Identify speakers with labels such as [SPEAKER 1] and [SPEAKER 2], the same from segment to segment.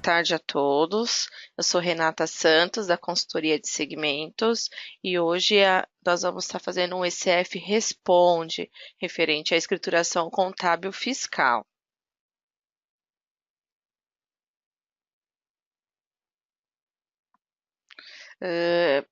[SPEAKER 1] tarde a todos. Eu sou Renata Santos, da Consultoria de Segmentos, e hoje nós vamos estar fazendo um ECF Responde, referente à escrituração contábil fiscal.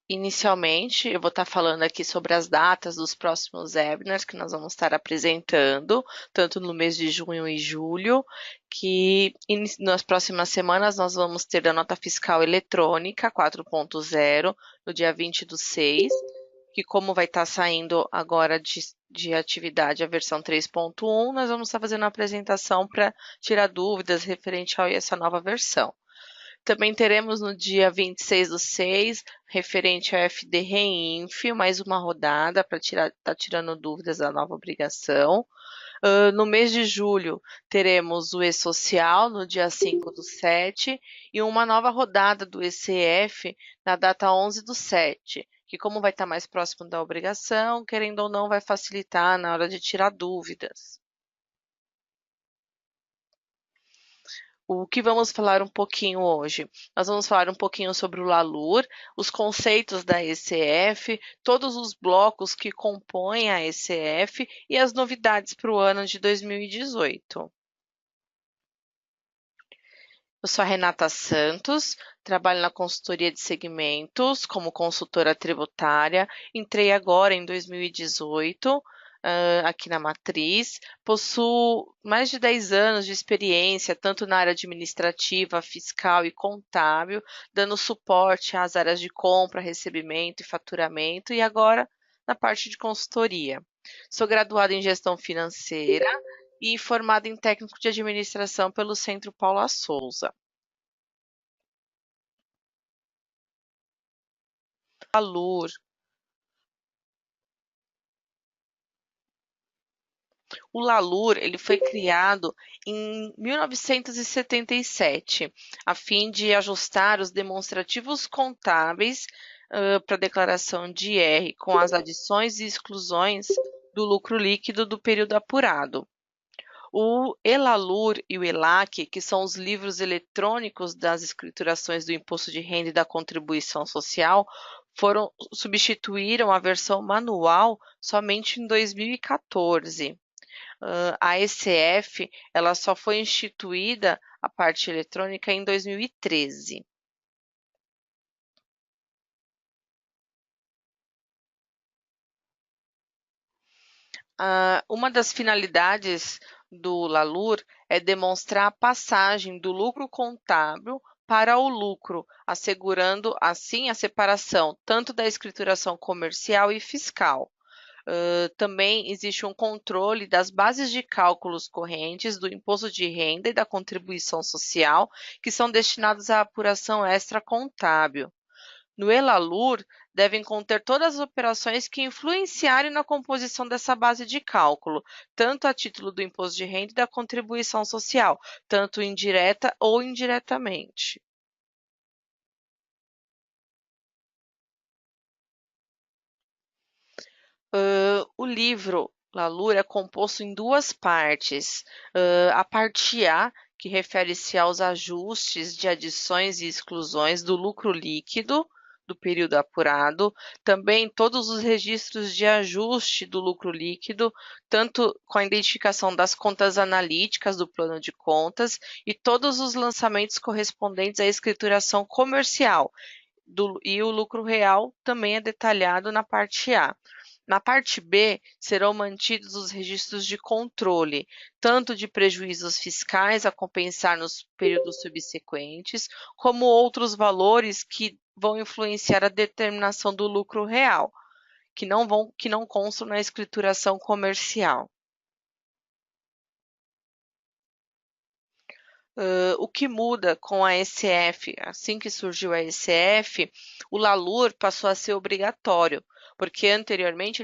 [SPEAKER 1] Inicialmente, eu vou estar falando aqui sobre as datas dos próximos webinars que nós vamos estar apresentando, tanto no mês de junho e julho, que nas próximas semanas nós vamos ter a nota fiscal eletrônica 4.0, no dia 20/6, que como vai estar saindo agora de atividade a versão 3.1, nós vamos estar fazendo a apresentação para tirar dúvidas referente a essa nova versão. Também teremos no dia 26/6, referente ao FD Reinf, mais uma rodada para estar tirando dúvidas da nova obrigação. No mês de julho, teremos o E-Social no dia 5/7 e uma nova rodada do ECF na data 11/7, que como vai estar mais próximo da obrigação, querendo ou não, vai facilitar na hora de tirar dúvidas. O que vamos falar um pouquinho hoje? Nós vamos falar um pouquinho sobre o LALUR, os conceitos da ECF, todos os blocos que compõem a ECF e as novidades para o ano de 2018. Eu sou a Renata Santos, trabalho na consultoria de segmentos como consultora tributária. Entrei agora em 2018, aqui na Matriz. Possuo mais de 10 anos de experiência, tanto na área administrativa, fiscal e contábil, dando suporte às áreas de compra, recebimento e faturamento, e agora na parte de consultoria. Sou graduada em gestão financeira e formada em técnico de administração pelo Centro Paula Souza. LALUR. O LALUR ele foi criado em 1977, a fim de ajustar os demonstrativos contábeis para declaração de IR com as adições e exclusões do lucro líquido do período apurado. O ELALUR e o ELAC, que são os livros eletrônicos das escriturações do Imposto de Renda e da Contribuição Social, substituíram a versão manual somente em 2014. A ECF ela só foi instituída, a parte eletrônica, em 2013. Uma das finalidades do LALUR é demonstrar a passagem do lucro contábil para o lucro, assegurando assim a separação tanto da escrituração comercial e fiscal. Também existe um controle das bases de cálculos correntes do imposto de renda e da contribuição social, que são destinados à apuração extracontábil. No ELALUR, devem conter todas as operações que influenciarem na composição dessa base de cálculo, tanto a título do imposto de renda e da contribuição social, tanto indireta ou indiretamente. O livro LALUR é composto em duas partes. A parte A, que refere-se aos ajustes de adições e exclusões do lucro líquido do período apurado, também todos os registros de ajuste do lucro líquido, tanto com a identificação das contas analíticas do plano de contas e todos os lançamentos correspondentes à escrituração comercial, e o lucro real também é detalhado na parte A. Na parte B, serão mantidos os registros de controle, tanto de prejuízos fiscais a compensar nos períodos subsequentes, como outros valores que vão influenciar a determinação do lucro real, que não constam na escrituração comercial. O que muda com a ECF? Assim que surgiu a ECF, o LALUR passou a ser obrigatório, porque anteriormente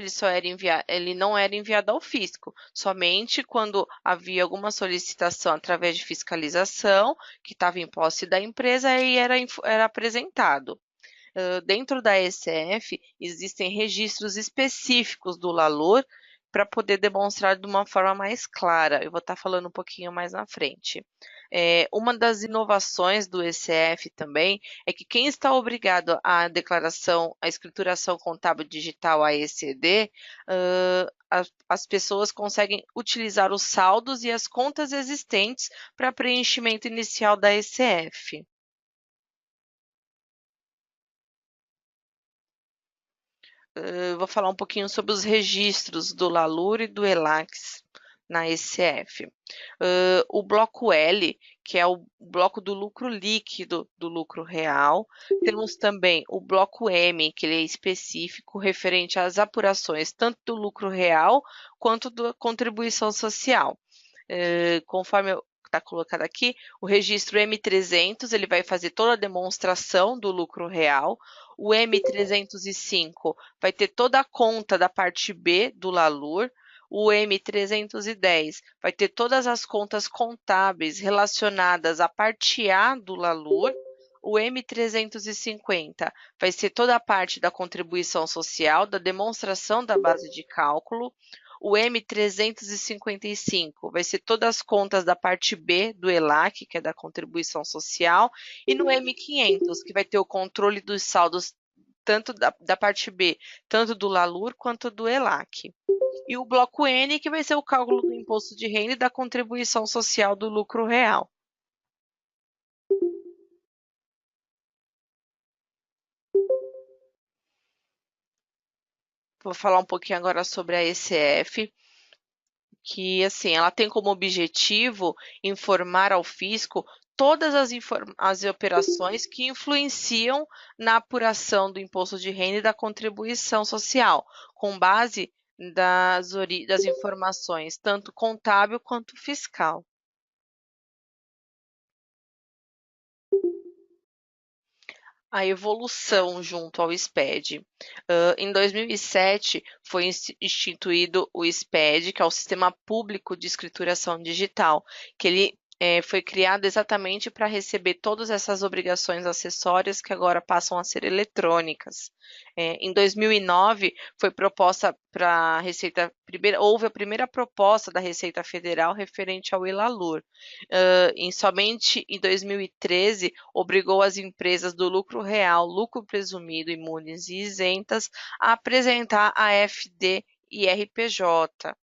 [SPEAKER 1] ele não era enviado ao fisco, somente quando havia alguma solicitação através de fiscalização, que estava em posse da empresa, aí era apresentado. Dentro da ECF, existem registros específicos do LALUR para poder demonstrar de uma forma mais clara. Eu vou estar falando um pouquinho mais na frente. Uma das inovações do ECF também é que quem está obrigado à declaração, à escrituração contábil digital, a ECD, as pessoas conseguem utilizar os saldos e as contas existentes para preenchimento inicial da ECF. Vou falar um pouquinho sobre os registros do LALUR e do ELAX na ECF. O bloco L, que é o bloco do lucro líquido do lucro real. Temos também o bloco M, que ele é específico, referente às apurações tanto do lucro real quanto da contribuição social. Conforme está colocado aqui, o registro M300 ele vai fazer toda a demonstração do lucro real. O M305 vai ter toda a conta da parte B do LALUR. O M310 vai ter todas as contas contábeis relacionadas à parte A do LALUR. O M350 vai ser toda a parte da contribuição social, da demonstração da base de cálculo. O M355 vai ser todas as contas da parte B do ELAC, que é da contribuição social, e no M500, que vai ter o controle dos saldos tanto da parte B, tanto do LALUR quanto do ELAC. E o bloco N, que vai ser o cálculo do imposto de renda e da contribuição social do lucro real. Vou falar um pouquinho agora sobre a ECF, que assim, ela tem como objetivo informar ao fisco todas as operações que influenciam na apuração do imposto de renda e da contribuição social, com base das informações tanto contábil quanto fiscal. A evolução junto ao SPED. Em 2007, foi instituído o SPED, que é o Sistema Público de Escrituração Digital, que ele foi criado exatamente para receber todas essas obrigações acessórias que agora passam a ser eletrônicas. Em 2009, foi proposta para a Receita, houve a primeira proposta da Receita Federal referente ao ELALUR. Somente em 2013, obrigou as empresas do lucro real, lucro presumido, imunes e isentas a apresentar a FD e RPJ.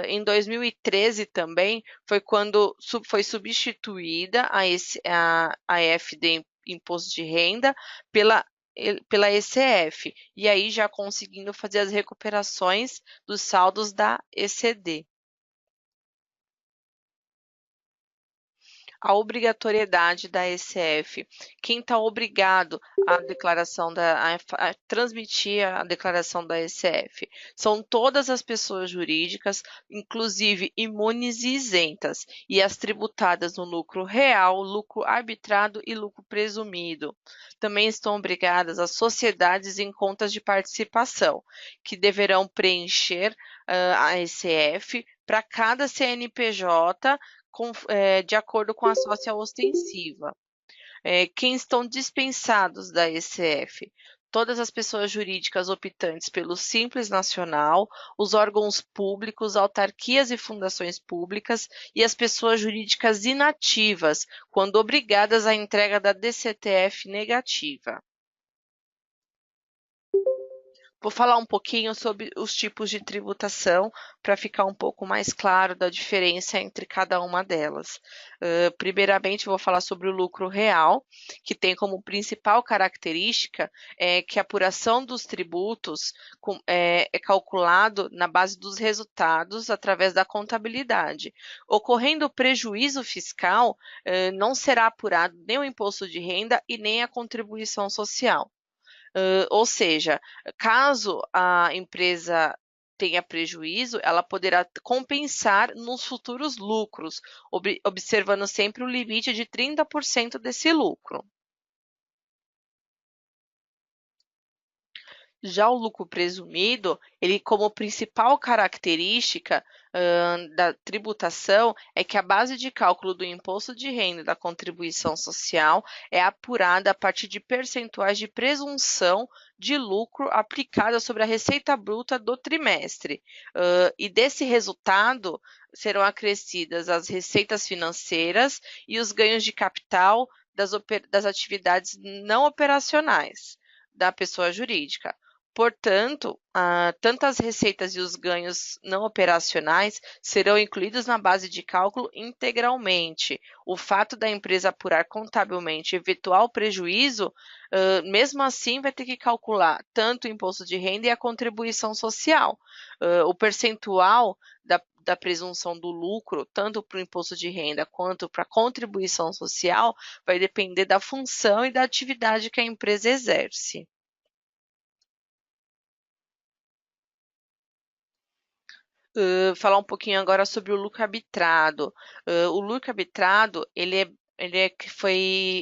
[SPEAKER 1] Em 2013 também foi quando foi substituída a FD Imposto de Renda pela ECF, e aí já conseguindo fazer as recuperações dos saldos da ECD. A obrigatoriedade da ECF. Quem está obrigado a transmitir a declaração da ECF são todas as pessoas jurídicas, inclusive imunes e isentas, e as tributadas no lucro real, lucro arbitrado e lucro presumido. Também estão obrigadas as sociedades em contas de participação, que deverão preencher a ECF para cada CNPJ de acordo com a sócia ostensiva. Quem estão dispensados da ECF? Todas as pessoas jurídicas optantes pelo Simples Nacional, os órgãos públicos, autarquias e fundações públicas e as pessoas jurídicas inativas, quando obrigadas à entrega da DCTF negativa. Vou falar um pouquinho sobre os tipos de tributação para ficar um pouco mais claro da diferença entre cada uma delas. Primeiramente, vou falar sobre o lucro real, que tem como principal característica que a apuração dos tributos é calculado na base dos resultados através da contabilidade. Ocorrendo prejuízo fiscal, não será apurado nem o imposto de renda e nem a contribuição social. Ou seja, caso a empresa tenha prejuízo, ela poderá compensar nos futuros lucros, observando sempre o limite de 30% desse lucro. Já o lucro presumido, ele como principal característica da tributação é que a base de cálculo do imposto de renda e da contribuição social é apurada a partir de percentuais de presunção de lucro aplicada sobre a receita bruta do trimestre. E desse resultado serão acrescidas as receitas financeiras e os ganhos de capital das atividades não operacionais da pessoa jurídica. Portanto, tanto as receitas e os ganhos não operacionais serão incluídos na base de cálculo integralmente. O fato da empresa apurar contabilmente eventual prejuízo, mesmo assim, vai ter que calcular tanto o imposto de renda e a contribuição social. O percentual da presunção do lucro, tanto para o imposto de renda quanto para a contribuição social, vai depender da função e da atividade que a empresa exerce. Falar um pouquinho agora sobre o lucro arbitrado. O lucro arbitrado,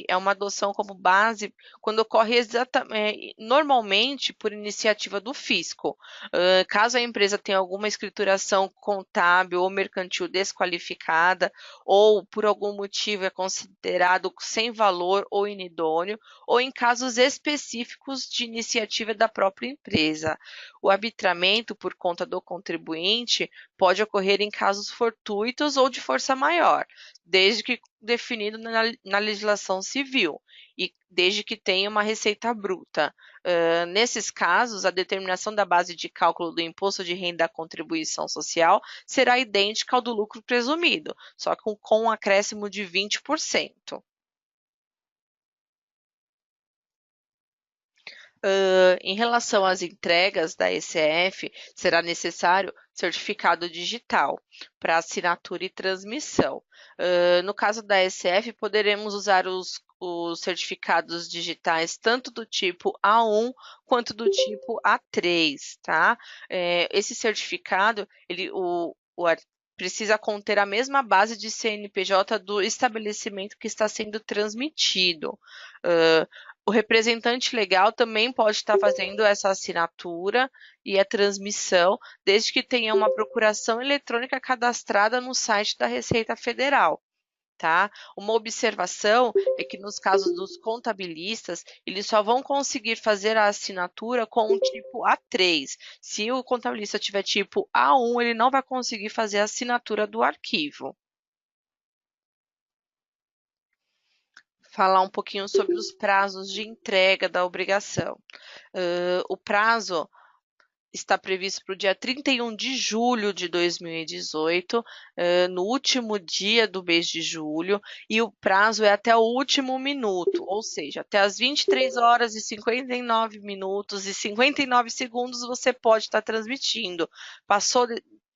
[SPEAKER 1] é uma adoção como base quando ocorre normalmente por iniciativa do fisco. Caso a empresa tenha alguma escrituração contábil ou mercantil desqualificada, ou por algum motivo é considerado sem valor ou inidôneo, ou em casos específicos de iniciativa da própria empresa. O arbitramento por conta do contribuinte pode ocorrer em casos fortuitos ou de força maior, desde que definido na legislação civil e desde que tenha uma receita bruta. Nesses casos, a determinação da base de cálculo do imposto de renda da contribuição social será idêntica ao do lucro presumido, só com um acréscimo de 20%. Em relação às entregas da ECF, será necessário certificado digital para assinatura e transmissão. No caso da ECF, poderemos usar os certificados digitais tanto do tipo A1 quanto do tipo A3, tá? Esse certificado, precisa conter a mesma base de CNPJ do estabelecimento que está sendo transmitido. O representante legal também pode estar fazendo essa assinatura e a transmissão, desde que tenha uma procuração eletrônica cadastrada no site da Receita Federal. Tá? Uma observação é que nos casos dos contabilistas, eles só vão conseguir fazer a assinatura com o tipo A3. Se o contabilista tiver tipo A1, ele não vai conseguir fazer a assinatura do arquivo. Falar um pouquinho sobre os prazos de entrega da obrigação. O prazo está previsto para o dia 31 de julho de 2018, no último dia do mês de julho, e o prazo é até o último minuto, ou seja, até as 23 horas e 59 minutos e 59 segundos você pode estar transmitindo.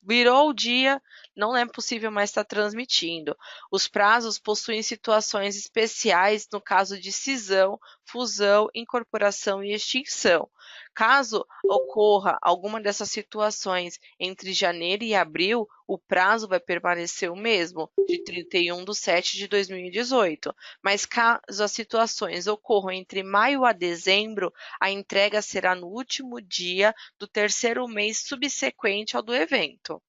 [SPEAKER 1] Virou o dia, não é possível mais estar transmitindo. Os prazos possuem situações especiais no caso de cisão, fusão, incorporação e extinção. Caso ocorra alguma dessas situações entre janeiro e abril, o prazo vai permanecer o mesmo, de 31/7/2018. Mas caso as situações ocorram entre maio a dezembro, a entrega será no último dia do terceiro mês subsequente ao do evento.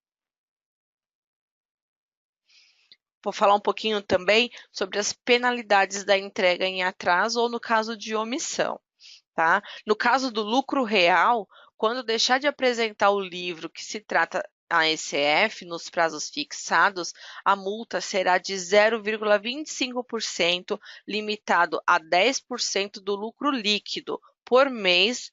[SPEAKER 1] Vou falar um pouquinho também sobre as penalidades da entrega em atraso ou no caso de omissão. Tá? No caso do lucro real, quando deixar de apresentar o livro que se trata a ECF nos prazos fixados, a multa será de 0,25%, limitado a 10% do lucro líquido por mês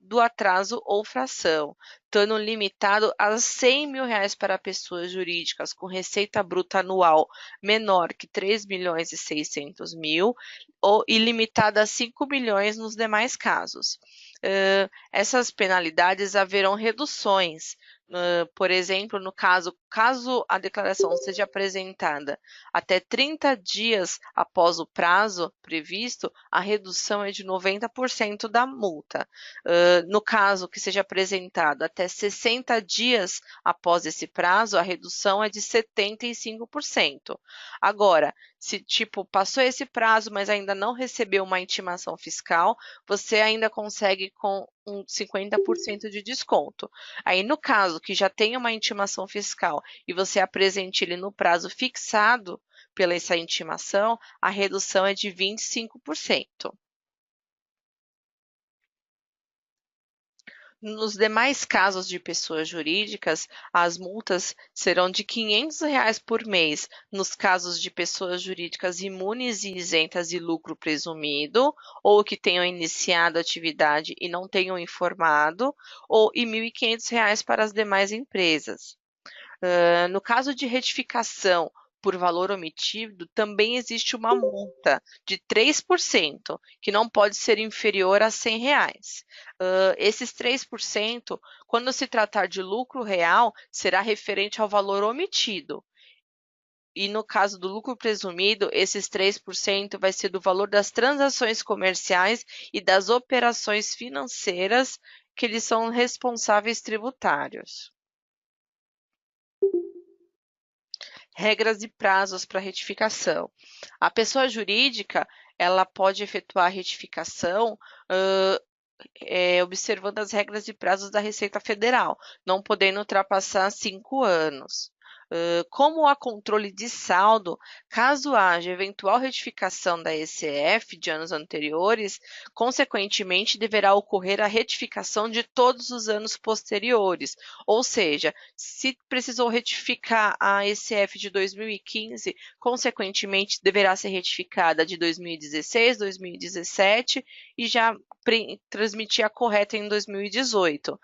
[SPEAKER 1] do atraso ou fração, estando limitado a R$ 100.000 para pessoas jurídicas com receita bruta anual menor que 3.600.000 e limitada a 5 milhões nos demais casos. Essas penalidades haverão reduções. Por exemplo, no caso caso a declaração seja apresentada até 30 dias após o prazo previsto, a redução é de 90% da multa. No caso que seja apresentado até 60 dias após esse prazo, a redução é de 75%. Agora, se tipo passou esse prazo, mas ainda não recebeu uma intimação fiscal, você ainda consegue com um 50% de desconto. Aí, no caso que já tenha uma intimação fiscal e você apresente ele no prazo fixado pela essa intimação, a redução é de 25%. Nos demais casos de pessoas jurídicas, as multas serão de R$ 500 por mês nos casos de pessoas jurídicas imunes e isentas de lucro presumido, ou que tenham iniciado atividade e não tenham informado, e R$ 1.500 para as demais empresas. No caso de retificação por valor omitido, também existe uma multa de 3%, que não pode ser inferior a R$ 100. Esses 3%, quando se tratar de lucro real, será referente ao valor omitido. E no caso do lucro presumido, esses 3% vai ser do valor das transações comerciais e das operações financeiras que eles são responsáveis tributários. Regras e prazos para retificação. A pessoa jurídica, ela pode efetuar a retificação observando as regras e prazos da Receita Federal, não podendo ultrapassar 5 anos. Como há controle de saldo, caso haja eventual retificação da ECF de anos anteriores, consequentemente deverá ocorrer a retificação de todos os anos posteriores. Ou seja, se precisou retificar a ECF de 2015, consequentemente deverá ser retificada de 2016, 2017 e já transmitir a correta em 2018.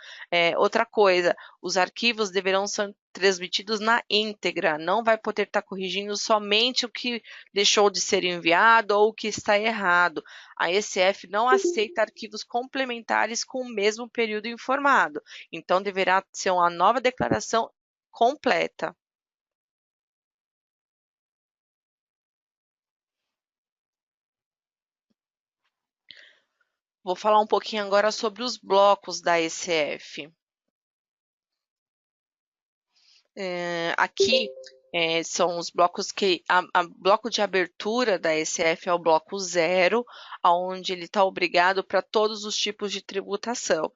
[SPEAKER 1] Outra coisa, os arquivos deverão ser transmitidos na íntegra, não vai poder estar corrigindo somente o que deixou de ser enviado ou o que está errado. A ECF não aceita arquivos complementares com o mesmo período informado, então deverá ser uma nova declaração completa. Vou falar um pouquinho agora sobre os blocos da ECF. Aqui são os blocos que a bloco de abertura da ECF é o bloco 0, onde ele está obrigado para todos os tipos de tributação.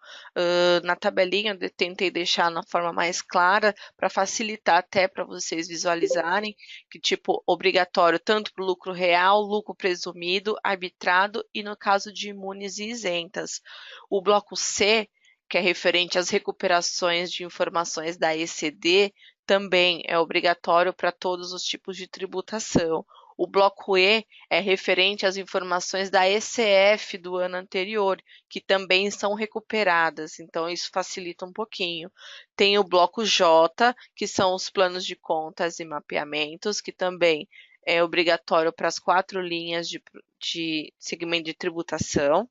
[SPEAKER 1] Na tabelinha eu tentei deixar na forma mais clara para facilitar até para vocês visualizarem que tipo obrigatório tanto para o lucro real, lucro presumido, arbitrado e no caso de imunes e isentas. O bloco C, que é referente às recuperações de informações da ECD, também é obrigatório para todos os tipos de tributação. O bloco E é referente às informações da ECF do ano anterior, que também são recuperadas, então isso facilita um pouquinho. Tem o bloco J, que são os planos de contas e mapeamentos, que também é obrigatório para as 4 linhas de segmento de tributação.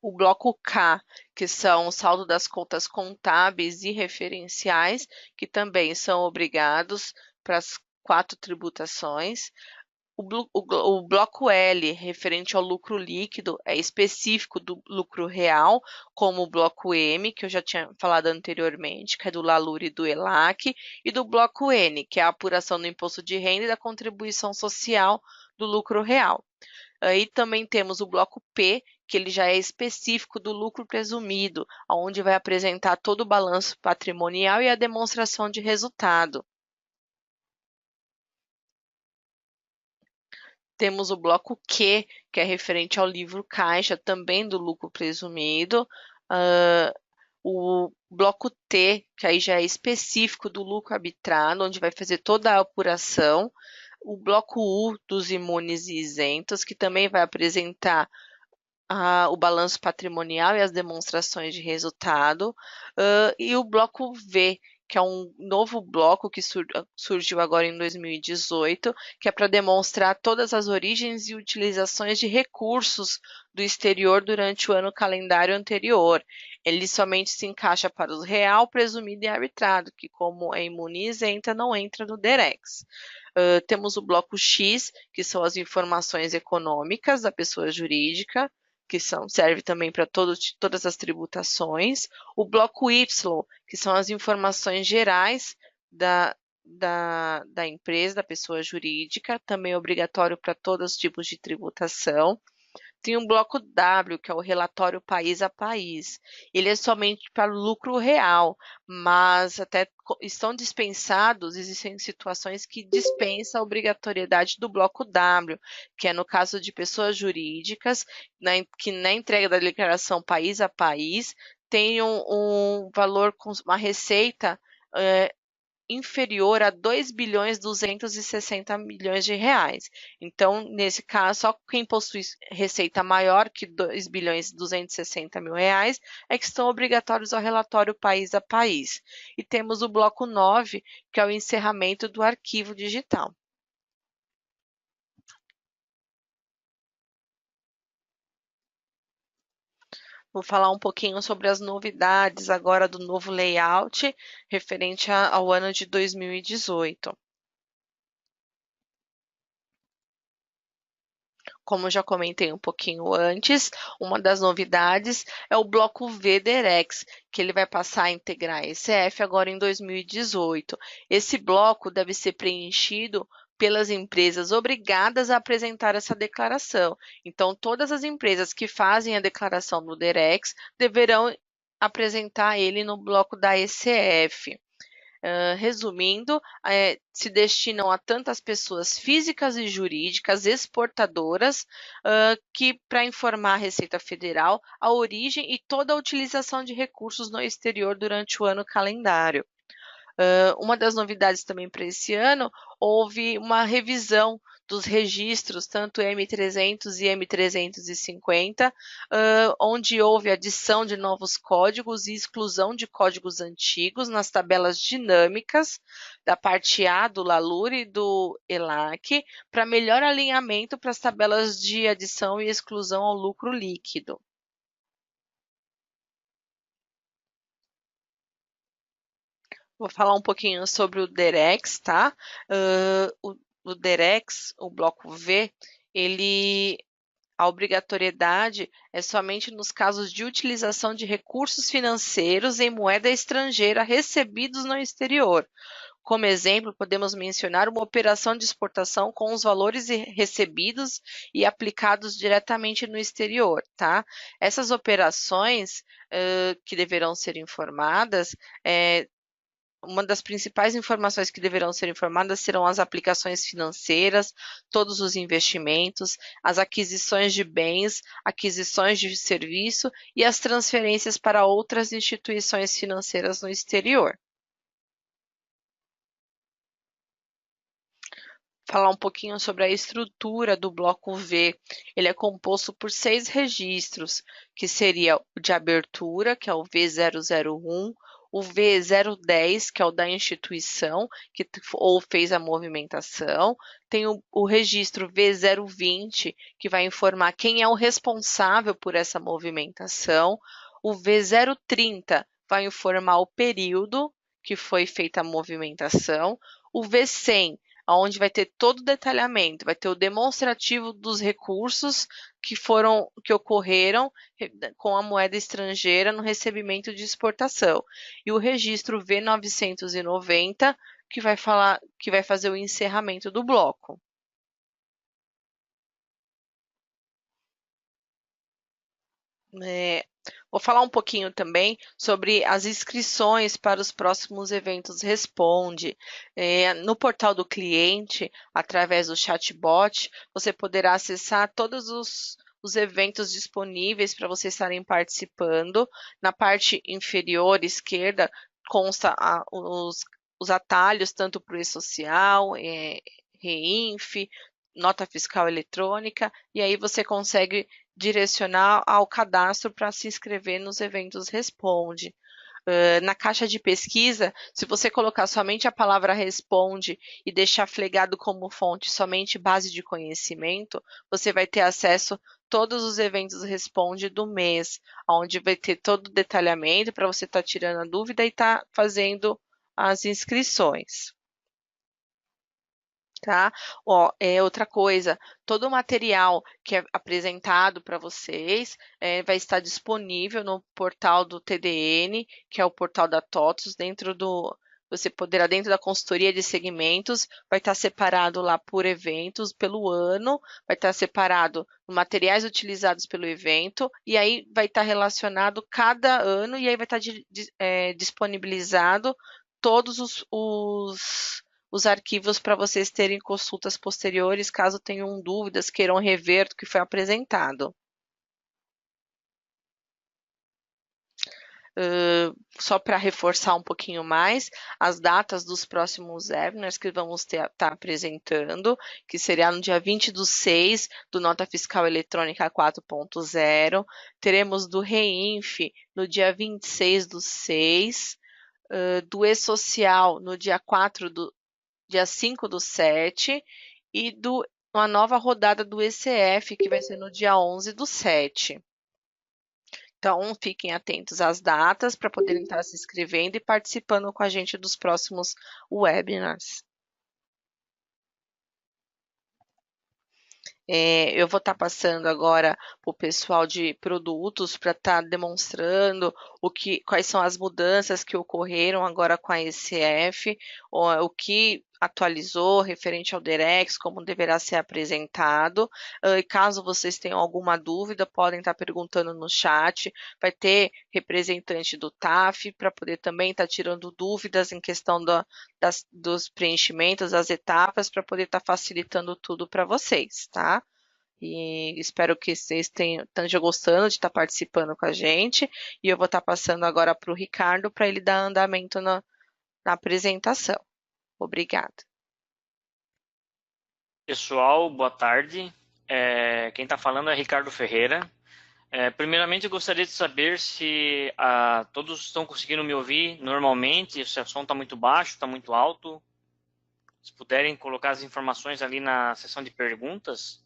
[SPEAKER 1] O bloco K, que são o saldo das contas contábeis e referenciais, que também são obrigados para as 4 tributações. O bloco L, referente ao lucro líquido, é específico do lucro real, como o bloco M, que eu já tinha falado anteriormente, que é do LALUR e do ELAC, e do bloco N, que é a apuração do imposto de renda e da contribuição social do lucro real. Aí também temos o bloco P, que ele já é específico do lucro presumido, onde vai apresentar todo o balanço patrimonial e a demonstração de resultado. Temos o bloco Q, que é referente ao livro caixa, também do lucro presumido. O bloco T, que aí já é específico do lucro arbitrado, onde vai fazer toda a apuração. O bloco U, dos imunes e isentos, que também vai apresentar o balanço patrimonial e as demonstrações de resultado. E o bloco V, que é um novo bloco que surgiu agora em 2018, que é para demonstrar todas as origens e utilizações de recursos do exterior durante o ano calendário anterior. Ele somente se encaixa para o real, presumido e arbitrado, que como é imune e isenta, não entra no DEREX. Temos o bloco X, que são as informações econômicas da pessoa jurídica, que serve também para todas as tributações. O bloco Y, que são as informações gerais da empresa, da pessoa jurídica, também é obrigatório para todos os tipos de tributação. Tem um bloco W, que é o relatório país a país. Ele é somente para o lucro real, mas até estão dispensados, existem situações que dispensam a obrigatoriedade do bloco W, que é no caso de pessoas jurídicas, que na entrega da declaração país a país tenham um valor com uma receita inferior a 2.260 bilhões de reais. Então, nesse caso, só quem possui receita maior que 2.260 mil reais é que estão obrigatórios ao relatório país a país. E temos o bloco 9, que é o encerramento do arquivo digital. Vou falar um pouquinho sobre as novidades agora do novo layout referente ao ano de 2018. Como eu já comentei um pouquinho antes, uma das novidades é o bloco VDEREX, que ele vai passar a integrar a ECF agora em 2018. Esse bloco deve ser preenchido pelas empresas obrigadas a apresentar essa declaração. Então, todas as empresas que fazem a declaração do DEREX deverão apresentar ele no bloco da ECF. Resumindo, se destinam a tantas pessoas físicas e jurídicas exportadoras que para informar a Receita Federal a origem e toda a utilização de recursos no exterior durante o ano calendário. Uma das novidades também para esse ano, houve uma revisão dos registros, tanto M300 e M350, onde houve adição de novos códigos e exclusão de códigos antigos nas tabelas dinâmicas da parte A do LALUR e do ELAC, para melhor alinhamento para as tabelas de adição e exclusão ao lucro líquido. Vou falar um pouquinho sobre o DEREX, tá? O DEREX, o bloco V, a obrigatoriedade é somente nos casos de utilização de recursos financeiros em moeda estrangeira recebidos no exterior. Como exemplo, podemos mencionar uma operação de exportação com os valores recebidos e aplicados diretamente no exterior, tá? Essas operações que deverão ser informadas uma das principais informações que deverão ser informadas serão as aplicações financeiras, todos os investimentos, as aquisições de bens, aquisições de serviço e as transferências para outras instituições financeiras no exterior. Falar um pouquinho sobre a estrutura do bloco V. Ele é composto por 6 registros, que seria o de abertura, que é o V001, o V010, que é o da instituição, que ou fez a movimentação. Tem o registro V020, que vai informar quem é o responsável por essa movimentação. O V030 vai informar o período que foi feita a movimentação. O V100 onde vai ter todo o detalhamento, vai ter o demonstrativo dos recursos que ocorreram com a moeda estrangeira no recebimento de exportação. E o registro V990, que vai fazer o encerramento do bloco. Vou falar um pouquinho também sobre as inscrições para os próximos eventos Responde. No portal do cliente, através do chatbot, você poderá acessar todos os eventos disponíveis para vocês estarem participando. Na parte inferior esquerda consta os atalhos tanto para o e-social, Reinf, nota fiscal eletrônica, e aí você consegue direcionar ao cadastro para se inscrever nos eventos Responde. Na caixa de pesquisa, se você colocar somente a palavra responde e deixar flegado como fonte somente base de conhecimento, você vai ter acesso a todos os eventos responde do mês, onde vai ter todo o detalhamento para você estar tirando a dúvida e estar fazendo as inscrições. Tá? Ó, outra coisa, todo o material que é apresentado para vocês vai estar disponível no portal do TDN, que é o portal da TOTUS, você poderá, dentro da consultoria de segmentos, vai estar separado lá por eventos, pelo ano, vai estar separado materiais utilizados pelo evento, e aí vai estar relacionado cada ano, e aí vai estar disponibilizado todos os arquivos para vocês terem consultas posteriores, caso tenham dúvidas, queiram rever o que foi apresentado. Só para reforçar um pouquinho mais, as datas dos próximos webinars que vamos estar apresentando, que será no dia 20/6, do Nota Fiscal Eletrônica 4.0, teremos do REINF no dia 26/6, do E-Social no dia 5/7, e uma nova rodada do ECF, que vai ser no dia 11/7. Então, fiquem atentos às datas para poderem estar se inscrevendo e participando com a gente dos próximos webinars. Eu vou estar passando agora para o pessoal de produtos para estar demonstrando quais são as mudanças que ocorreram agora com a ECF, o que atualizou referente ao Derex, como deverá ser apresentado. E caso vocês tenham alguma dúvida, podem estar perguntando no chat. Vai ter representante do TAF para poder também estar tirando dúvidas em questão dos preenchimentos, das etapas, para poder estar facilitando tudo para vocês, tá? E espero que vocês estejam gostando de estar participando com a gente. E eu vou estar passando agora para o Ricardo para ele dar andamento na apresentação. Obrigada.
[SPEAKER 2] Pessoal, boa tarde. Quem está falando é Ricardo Ferreira. Primeiramente, eu gostaria de saber se todos estão conseguindo me ouvir normalmente, se o som está muito baixo, está muito alto. Se puderem colocar as informações ali na seção de perguntas.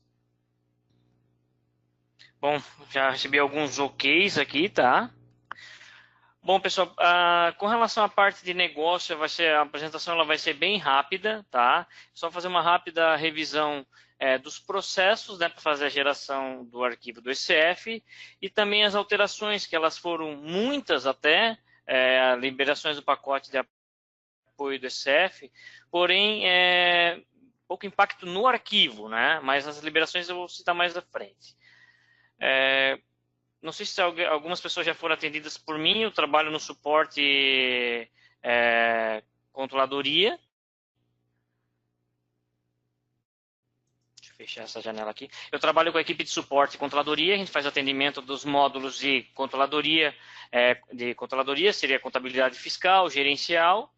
[SPEAKER 2] Bom, já recebi alguns OKs aqui, tá? Bom, pessoal, com relação à parte de negócio, a apresentação ela vai ser bem rápida, tá? Só fazer uma rápida revisão dos processos, né, para fazer a geração do arquivo do ECF e também as alterações, que elas foram muitas até, liberações do pacote de apoio do ECF, porém, pouco impacto no arquivo, né? Mas as liberações eu vou citar mais à frente. Não sei se algumas pessoas já foram atendidas por mim. Eu trabalho no suporte controladoria. Deixa eu fechar essa janela aqui. Eu trabalho com a equipe de suporte e controladoria. A gente faz atendimento dos módulos de controladoria. Seria contabilidade fiscal, gerencial,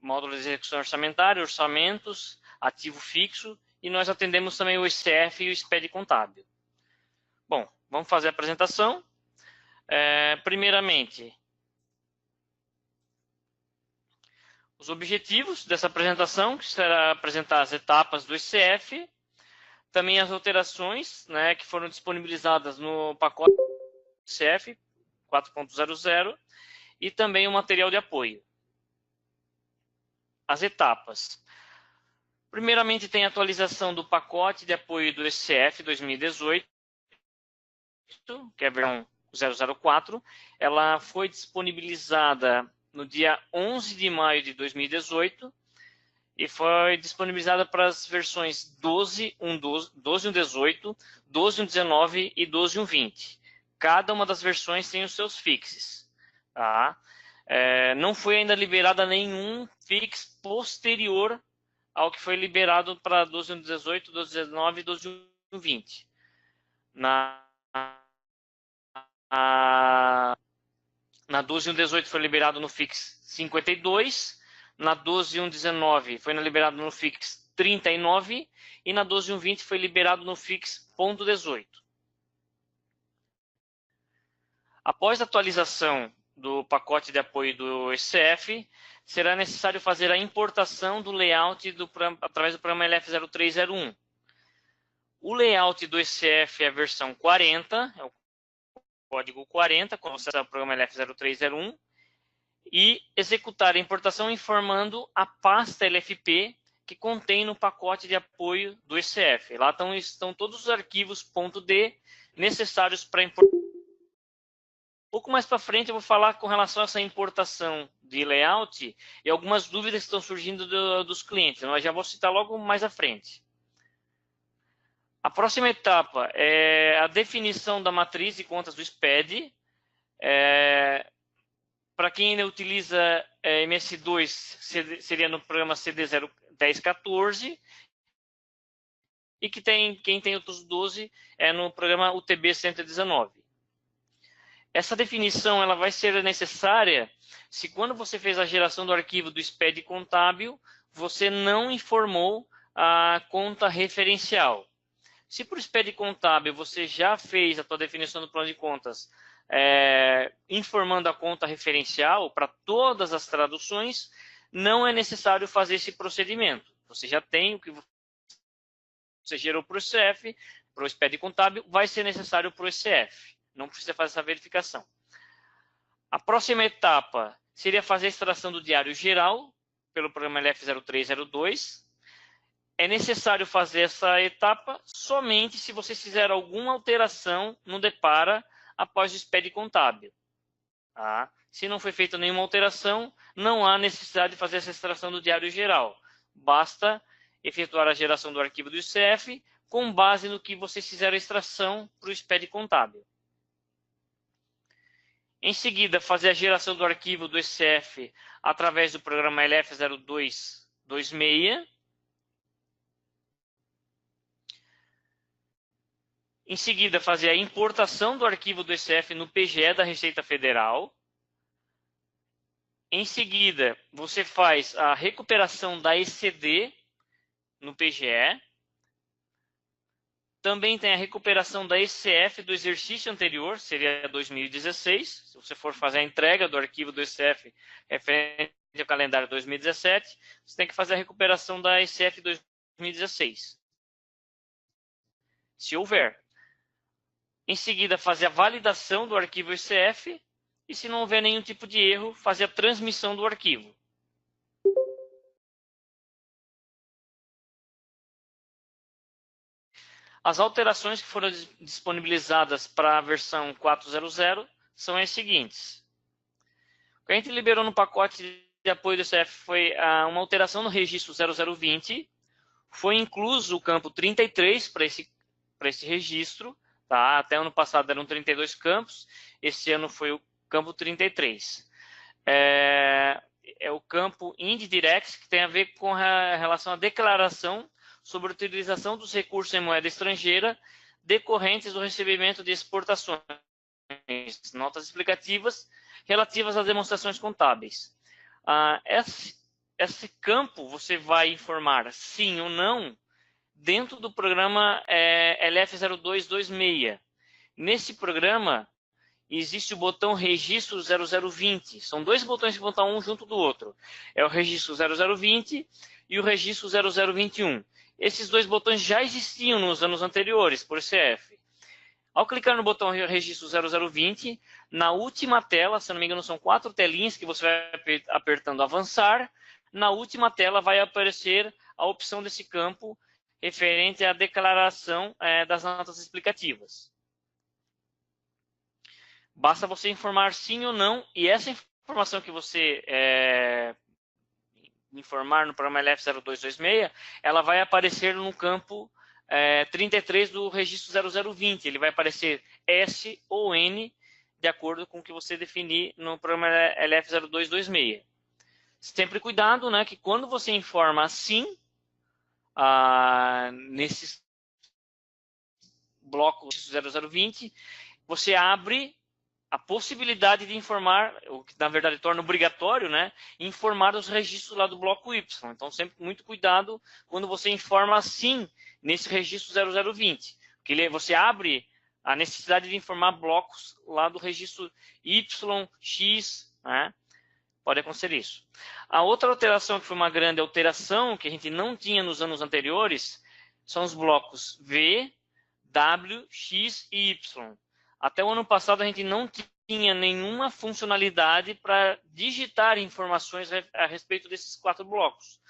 [SPEAKER 2] módulo de execução orçamentária, orçamentos, ativo fixo. E nós atendemos também o ECF e o SPED contábil. Bom, vamos fazer a apresentação. Primeiramente, os objetivos dessa apresentação, que será apresentar as etapas do ECF, também as alterações, né, que foram disponibilizadas no pacote ECF 4.00 e também o material de apoio. As etapas. Primeiramente, tem a atualização do pacote de apoio do ECF 2018, que é a versão 004, ela foi disponibilizada no dia 11 de maio de 2018 e foi disponibilizada para as versões 12.1.18, 12.1.19 e 12.1.20. Cada uma das versões tem os seus fixes. Tá? Não foi ainda liberada nenhum fix posterior ao que foi liberado para 12.1.18, 12.1.19 e 12.1.20. Na 12.1.18 foi liberado no FIX 52, na 12.1.19 foi liberado no FIX 39 e na 12.1.20 foi liberado no FIX .18. Após a atualização do pacote de apoio do ECF, será necessário fazer a importação do layout através do programa LF0301. O layout do ECF é a versão 40, é o código 40, quando você acessa o programa LF0301, e executar a importação informando a pasta LFP que contém no pacote de apoio do ECF. Lá estão todos os arquivos .d necessários para importar. Um pouco mais para frente eu vou falar com relação a essa importação de layout e algumas dúvidas que estão surgindo dos clientes. Eu já vou citar logo mais à frente. A próxima etapa é a definição da matriz de contas do SPED. Para quem ainda utiliza MS2, seria no programa CD1014. E quem tem outros 12 é no programa UTB-119. Essa definição ela vai ser necessária se quando você fez a geração do arquivo do SPED contábil, você não informou a conta referencial. Se para o SPED contábil você já fez a sua definição do plano de contas, informando a conta referencial para todas as traduções, não é necessário fazer esse procedimento. Você já tem o que você gerou para o ECF, para o SPED contábil, vai ser necessário para o ECF. Não precisa fazer essa verificação. A próxima etapa seria fazer a extração do diário geral pelo programa LF0302. É necessário fazer essa etapa somente se você fizer alguma alteração no Depara após o SPED contábil. Tá? Se não foi feita nenhuma alteração, não há necessidade de fazer essa extração do diário geral. Basta efetuar a geração do arquivo do ICF com base no que vocês fizeram a extração para o SPED contábil. Em seguida, fazer a geração do arquivo do ECF através do programa LF0226. Em seguida, fazer a importação do arquivo do ECF no PGE da Receita Federal. Em seguida, você faz a recuperação da ECD no PGE. Também tem a recuperação da ECF do exercício anterior, seria 2016. Se você for fazer a entrega do arquivo do ECF referente ao calendário 2017, você tem que fazer a recuperação da ECF 2016. Se houver. Em seguida, fazer a validação do arquivo ECF e, se não houver nenhum tipo de erro, fazer a transmissão do arquivo. As alterações que foram disponibilizadas para a versão 4.0.0 são as seguintes. O que a gente liberou no pacote de apoio do ECF foi uma alteração no registro 0020. Foi incluso o campo 33 para esse registro. Tá? Até ano passado eram 32 campos, esse ano foi o campo 33. É o campo INDIRECT, que tem a ver com a relação à declaração sobre a utilização dos recursos em moeda estrangeira decorrentes do recebimento de exportações, notas explicativas relativas às demonstrações contábeis. Esse campo você vai informar sim ou não dentro do programa LF0226. Nesse programa existe o botão registro 0020. São dois botões que vão estar um junto do outro. É o registro 0020 e o registro 0021. Esses dois botões já existiam nos anos anteriores, por CF. Ao clicar no botão registro 0020, na última tela, se não me engano são 4 telinhas que você vai apertando avançar, na última tela vai aparecer a opção desse campo referente à declaração das notas explicativas. Basta você informar sim ou não, e essa informação que você informar no programa LF0226, ela vai aparecer no campo 33 do registro 0020. Ele vai aparecer S ou N, de acordo com o que você definir no programa LF0226. Sempre cuidado, né, que quando você informa sim, nesse bloco 0020, você abre a possibilidade de informar, o que na verdade torna obrigatório, né, informar os registros lá do bloco Y. Então, sempre muito cuidado quando você informa sim nesse registro 0020. Porque você abre a necessidade de informar blocos lá do registro Y, X, né? Pode acontecer isso. A outra alteração, que foi uma grande alteração, que a gente não tinha nos anos anteriores, são os blocos V, W, X e Y. Até o ano passado a gente não tinha nenhuma funcionalidade para digitar informações a respeito desses 4 blocos.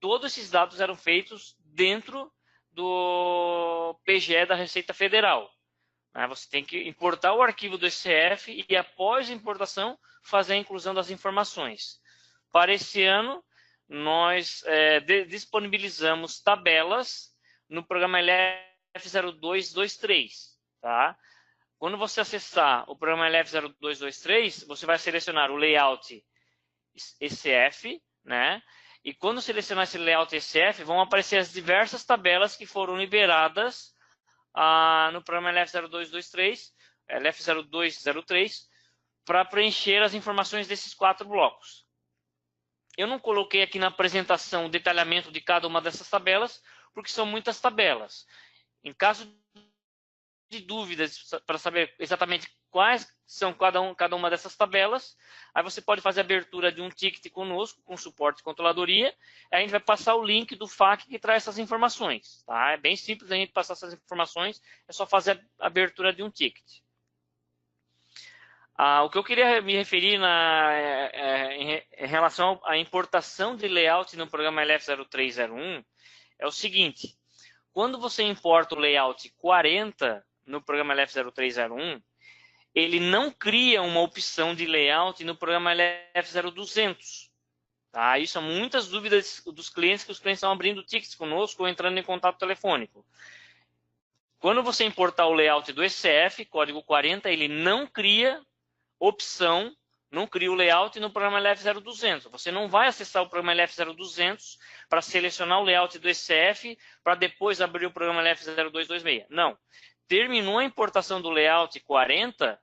[SPEAKER 2] Todos esses dados eram feitos dentro do PGE da Receita Federal. Você tem que importar o arquivo do ECF e, após a importação, fazer a inclusão das informações. Para esse ano, nós disponibilizamos tabelas no programa LF0223. Tá? Quando você acessar o programa LF0223, você vai selecionar o layout ECF, né? E quando selecionar esse layout ECF, vão aparecer as diversas tabelas que foram liberadas no programa LF0223, LF0203, para preencher as informações desses 4 blocos. Eu não coloquei aqui na apresentação o detalhamento de cada uma dessas tabelas, porque são muitas tabelas. Em caso de dúvidas para saber exatamente quais são cada uma dessas tabelas, aí você pode fazer a abertura de um ticket conosco, com suporte de controladoria, aí a gente vai passar o link do FAQ que traz essas informações. Tá? É bem simples a gente passar essas informações, é só fazer a abertura de um ticket. O que eu queria me referir em relação à importação de layout no programa LF0301 é o seguinte: quando você importa o layout 40 no programa LF0301, ele não cria uma opção de layout no programa LF0200. Tá? Isso há muitas dúvidas dos clientes, que os clientes estão abrindo tickets conosco ou entrando em contato telefônico. Quando você importar o layout do ECF, código 40, ele não cria opção, não cria o layout no programa LF0200. Você não vai acessar o programa LF0200 para selecionar o layout do ECF para depois abrir o programa LF0226. Não. Terminou a importação do layout 40,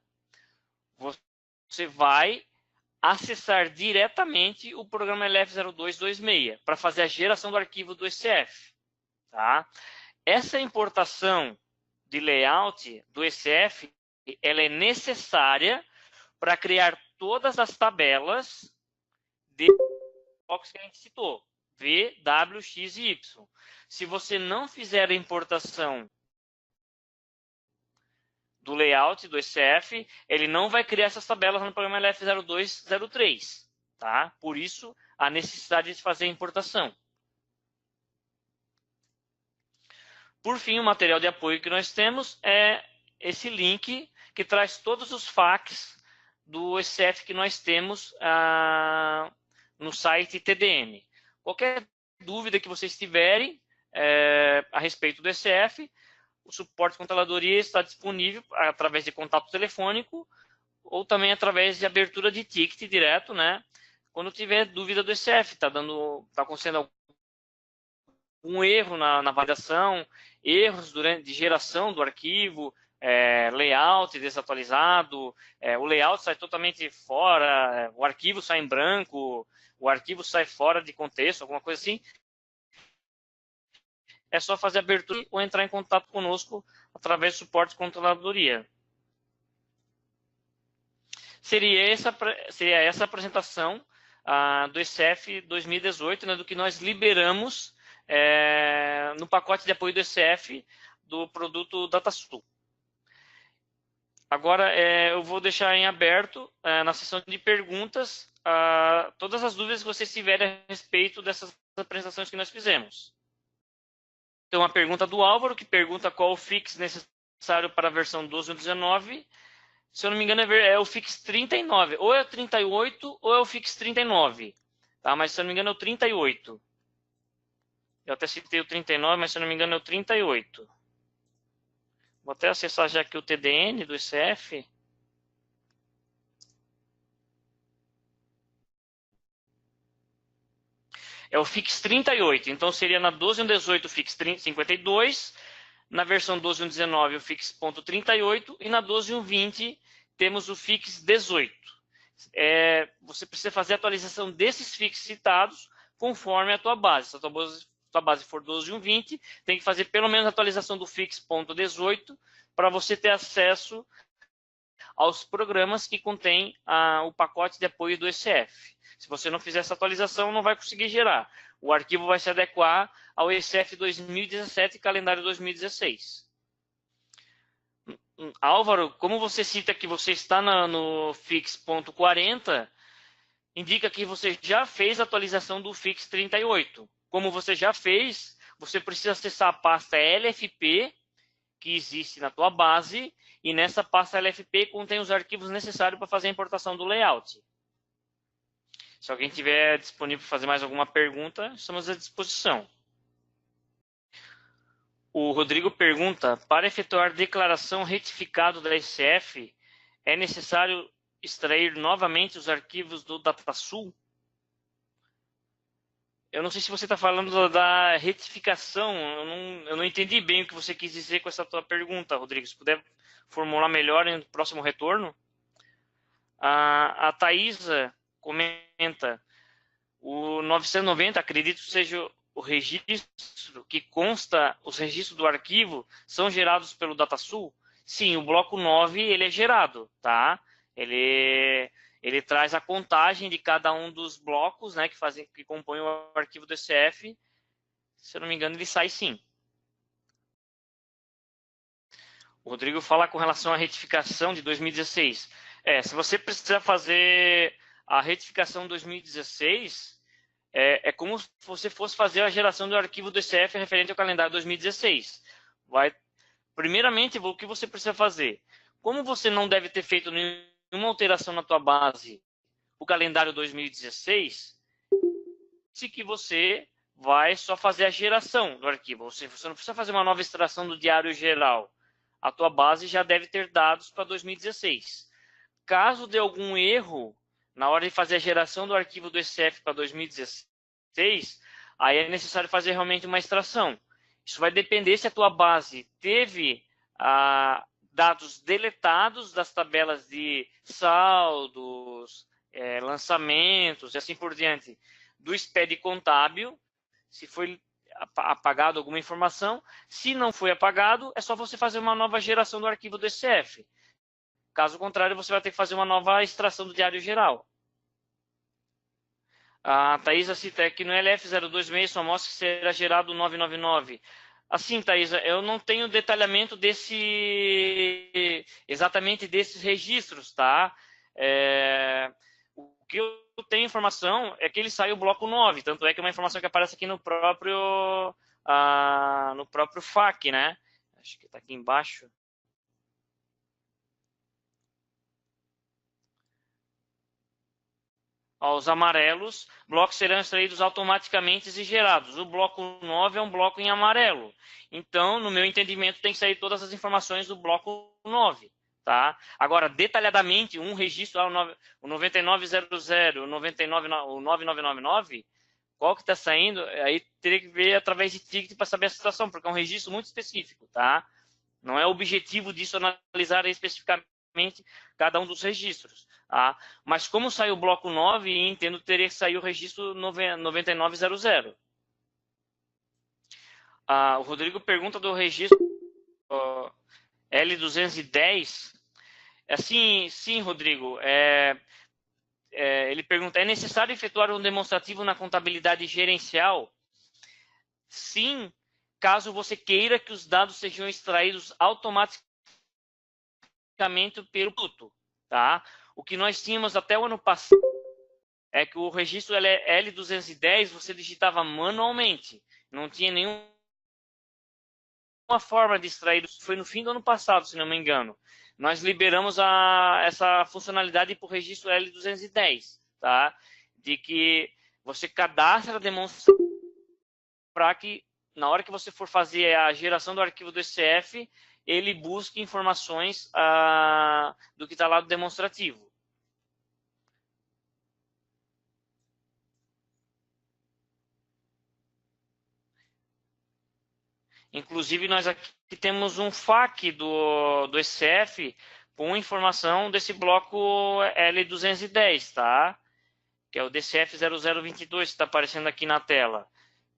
[SPEAKER 2] você vai acessar diretamente o programa LF0226 para fazer a geração do arquivo do ECF. Tá? Essa importação de layout do ECF, ela é necessária para criar todas as tabelas de blocos que a gente citou, V, W, X e Y. Se você não fizer a importação do layout do ECF, ele não vai criar essas tabelas no programa LF0203. Tá? Por isso, a necessidade de fazer a importação. Por fim, o material de apoio que nós temos é esse link que traz todos os FAQs do ECF que nós temos no site TDM. Qualquer dúvida que vocês tiverem a respeito do ECF, o suporte de controladoria está disponível através de contato telefônico ou também através de abertura de ticket direto, né? Quando tiver dúvida do ECF, está acontecendo algum erro na validação, erros de geração do arquivo, layout desatualizado, o layout sai totalmente fora, o arquivo sai em branco, o arquivo sai fora de contexto, alguma coisa assim. É só fazer a abertura ou entrar em contato conosco através do suporte de controladoria. Seria essa a apresentação do ECF 2018, né, do que nós liberamos no pacote de apoio do ECF do produto DataSul. Agora, eu vou deixar em aberto, na sessão de perguntas, todas as dúvidas que vocês tiverem a respeito dessas apresentações que nós fizemos. Tem uma pergunta do Álvaro, que pergunta qual o fix necessário para a versão 12.19. Se eu não me engano, é o fix 39. Ou é o 38 ou é o fix 39. Tá? Mas se eu não me engano, é o 38. Eu até citei o 39, mas se eu não me engano, é o 38. Vou até acessar já aqui o TDN do ECF. É o fix 38. Então, seria na 12.18 o fix 52, na versão 12.19 o fix .38 e na 12.20 temos o fix 18. Você precisa fazer a atualização desses fix citados conforme a tua base. Se a tua base for 12.20, tem que fazer pelo menos a atualização do fix .18 para você ter acesso aos programas que contém o pacote de apoio do ECF. Se você não fizer essa atualização, não vai conseguir gerar. O arquivo vai se adequar ao ECF 2017 e calendário 2016. Álvaro, como você cita que você está no Fix.40, indica que você já fez a atualização do Fix 38. Como você já fez, você precisa acessar a pasta LFP, que existe na tua base, e nessa pasta LFP contém os arquivos necessários para fazer a importação do layout. Se alguém tiver disponível para fazer mais alguma pergunta, estamos à disposição. O Rodrigo pergunta, para efetuar declaração retificado da ECF, é necessário extrair novamente os arquivos do DataSul? Eu não sei se você está falando da retificação, eu não entendi bem o que você quis dizer com essa tua pergunta, Rodrigo. Se puder formular melhor no próximo retorno. A Thaisa comenta, o 990, acredito que seja o registro que consta, os registros do arquivo são gerados pelo DataSul? Sim, o bloco 9 ele é gerado, tá? Ele traz a contagem de cada um dos blocos, né, que compõem o arquivo do ECF. Se eu não me engano, ele sai sim. O Rodrigo fala com relação à retificação de 2016. Se você precisar fazer a retificação 2016, é como se você fosse fazer a geração do arquivo do ECF referente ao calendário 2016. Primeiramente, o que você precisa fazer? Como você não deve ter feito nenhuma alteração na tua base, o calendário 2016, se que você vai só fazer a geração do arquivo. Você não precisa fazer uma nova extração do diário geral. A tua base já deve ter dados para 2016. Caso dê algum erro na hora de fazer a geração do arquivo do ECF para 2016, aí é necessário fazer realmente uma extração. Isso vai depender se a tua base teve dados deletados das tabelas de saldos, lançamentos e assim por diante, do SPED contábil, se foi apagado alguma informação. Se não foi apagado, é só você fazer uma nova geração do arquivo do ECF. Caso contrário, você vai ter que fazer uma nova extração do diário geral. A Thaisa cita que no LF026 só mostra que será gerado 999. Assim, Thaisa, eu não tenho detalhamento exatamente desses registros, tá? O que eu tenho informação é que ele sai o bloco 9, tanto é que é uma informação que aparece aqui no próprio FAQ, né? Acho que está aqui embaixo. Os amarelos, blocos serão extraídos automaticamente e gerados. O bloco 9 é um bloco em amarelo. Então, no meu entendimento, tem que sair todas as informações do bloco 9. Tá? Agora, detalhadamente, um registro, o 9900, o 9999, qual que está saindo, aí teria que ver através de ticket para saber a situação, porque é um registro muito específico. Tá? Não é o objetivo disso analisar especificamente cada um dos registros. Tá? Mas como saiu o bloco 9, entendo que teria que sair o registro 9900. O Rodrigo pergunta do registro L210. Assim, sim, Rodrigo. Ele pergunta, é necessário efetuar um demonstrativo na contabilidade gerencial? Sim, caso você queira que os dados sejam extraídos automaticamente pelo produto. Tá? O que nós tínhamos até o ano passado é que o registro L210 você digitava manualmente. Não tinha nenhuma forma de extrair. Foi no fim do ano passado, se não me engano. Nós liberamos essa funcionalidade para o registro L210. Tá? De que você cadastra a demonstração para que, na hora que você for fazer a geração do arquivo do ECF, ele busque informações do que está lá do demonstrativo. Inclusive, nós aqui temos um FAQ do ECF com informação desse bloco L210, tá? Que é o DCF 0022, que está aparecendo aqui na tela.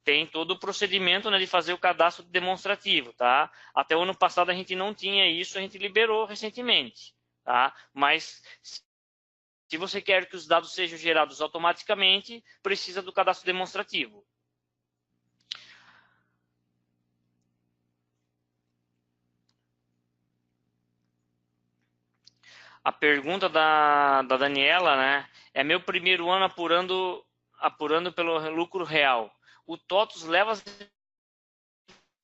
[SPEAKER 2] tem todo o procedimento, né, de fazer o cadastro demonstrativo, tá? Até o ano passado a gente não tinha isso, a gente liberou recentemente, tá? Mas se você quer que os dados sejam gerados automaticamente, precisa do cadastro demonstrativo. A pergunta da Daniela, né? É meu primeiro ano apurando pelo lucro real. O TOTUS leva as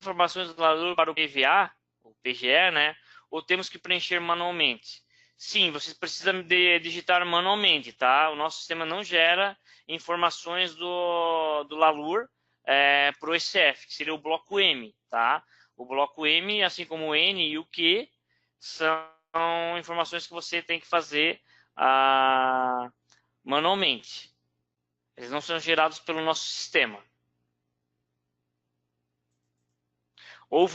[SPEAKER 2] informações do valor para o PVA, o PGE, né? Ou temos que preencher manualmente? Sim, vocês precisam digitar manualmente, tá? O nosso sistema não gera informações do LALUR para o ECF, que seria o bloco M, tá? O bloco M, assim como o N e o Q, são informações que você tem que fazer manualmente. Eles não são gerados pelo nosso sistema. Ou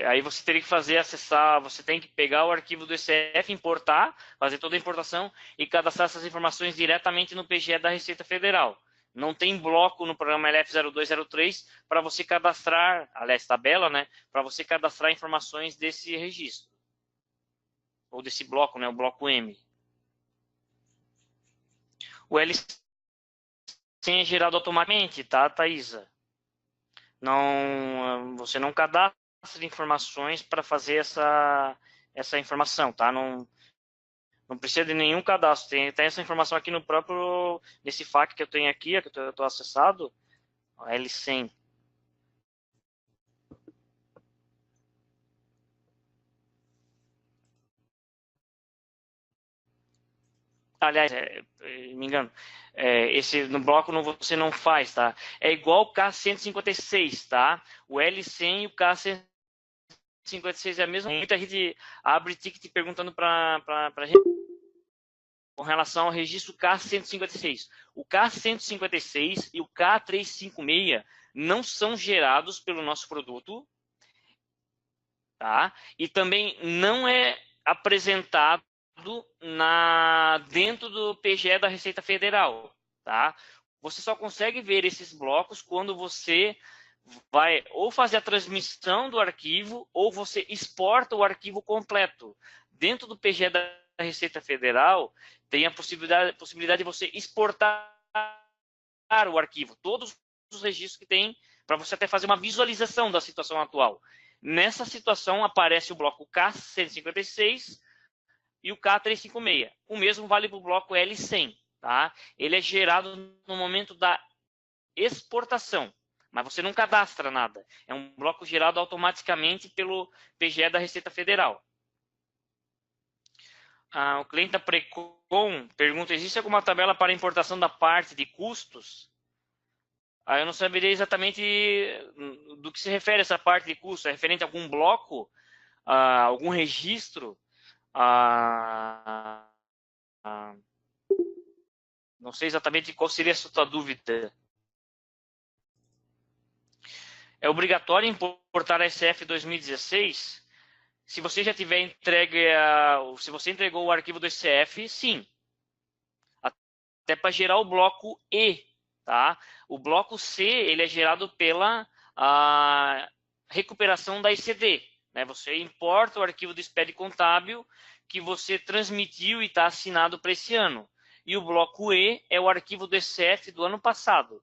[SPEAKER 2] aí você teria que acessar, você tem que pegar o arquivo do ECF, importar, fazer toda a importação e cadastrar essas informações diretamente no PGE da Receita Federal. Não tem bloco no programa LF0203 para você cadastrar, aliás, tabela, né, para você cadastrar informações desse registro. Ou desse bloco, né, o bloco M. O LCM é gerado automaticamente, tá, Thaisa? Não, você não cadastra informações para fazer essa informação, tá? Não precisa de nenhum cadastro. Tem essa informação aqui no próprio, nesse FAQ que eu tenho aqui, que eu estou acessado, a L100. Aliás, me engano, esse no bloco você não faz, tá? É igual o K156, tá? O L100 e o K156 é a mesma. Muita gente abre ticket perguntando para a gente com relação ao registro K156. O K156 e o K356 não são gerados pelo nosso produto, tá? E também não é apresentado dentro do PGE da Receita Federal, tá? Você só consegue ver esses blocos quando você vai ou fazer a transmissão do arquivo ou você exporta o arquivo completo. Dentro do PGE da Receita Federal tem a possibilidade de você exportar o arquivo, todos os registros que tem, para você até fazer uma visualização da situação atual. Nessa situação aparece o bloco K156 e o K356. O mesmo vale para o bloco L100, tá? Ele é gerado no momento da exportação, mas você não cadastra nada. É um bloco gerado automaticamente pelo PGE da Receita Federal. O cliente da Precon pergunta, existe alguma tabela para importação da parte de custos? Eu não saberia exatamente do que se refere essa parte de custo. É referente a algum bloco, algum registro? Não sei exatamente qual seria a sua dúvida. É obrigatório importar a SF 2016? Se você já tiver entregue, se você entregou o arquivo do SF, sim. Até para gerar o bloco E, tá? O bloco C, ele é gerado pela recuperação da ICD, né? Você importa o arquivo do SPED contábil que você transmitiu e está assinado para esse ano. E o bloco E é o arquivo do ECF do ano passado.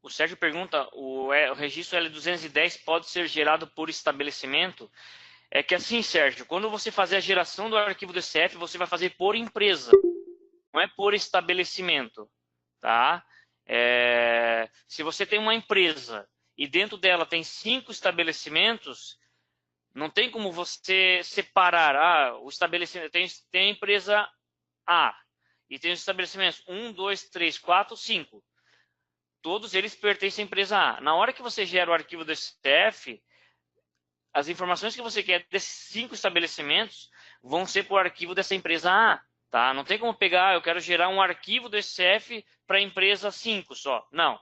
[SPEAKER 2] O Sérgio pergunta, o registro L210 pode ser gerado por estabelecimento? É que assim, Sérgio, quando você fazer a geração do arquivo do ECF, você vai fazer por empresa, não é por estabelecimento, tá? Se você tem uma empresa e dentro dela tem 5 estabelecimentos, não tem como você separar o estabelecimento. Tem a empresa A e tem os estabelecimentos 1, 2, 3, 4, 5. Todos eles pertencem à empresa A. Na hora que você gera o arquivo do STF, as informações que você quer desses 5 estabelecimentos vão ser para o arquivo dessa empresa A. Tá? Não tem como pegar, eu quero gerar um arquivo do SCF para a empresa 5 só. Não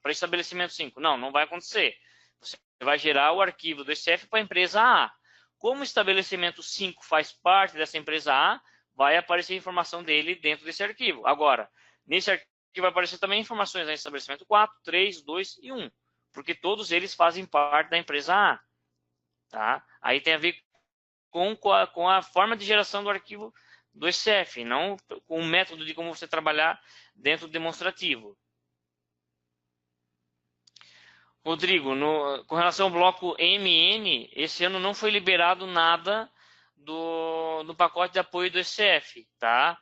[SPEAKER 2] para estabelecimento 5. Não vai acontecer. Você vai gerar o arquivo do SCF para a empresa A. Como o estabelecimento 5 faz parte dessa empresa A, vai aparecer a informação dele dentro desse arquivo. Agora, nesse arquivo vai aparecer também informações em estabelecimento 4, 3, 2 e 1, porque todos eles fazem parte da empresa A. Tá? Aí tem a ver com a forma de geração do arquivo do ECF, não com o método de como você trabalhar dentro do demonstrativo. Rodrigo, com relação ao bloco MN, esse ano não foi liberado nada do pacote de apoio do ECF, tá?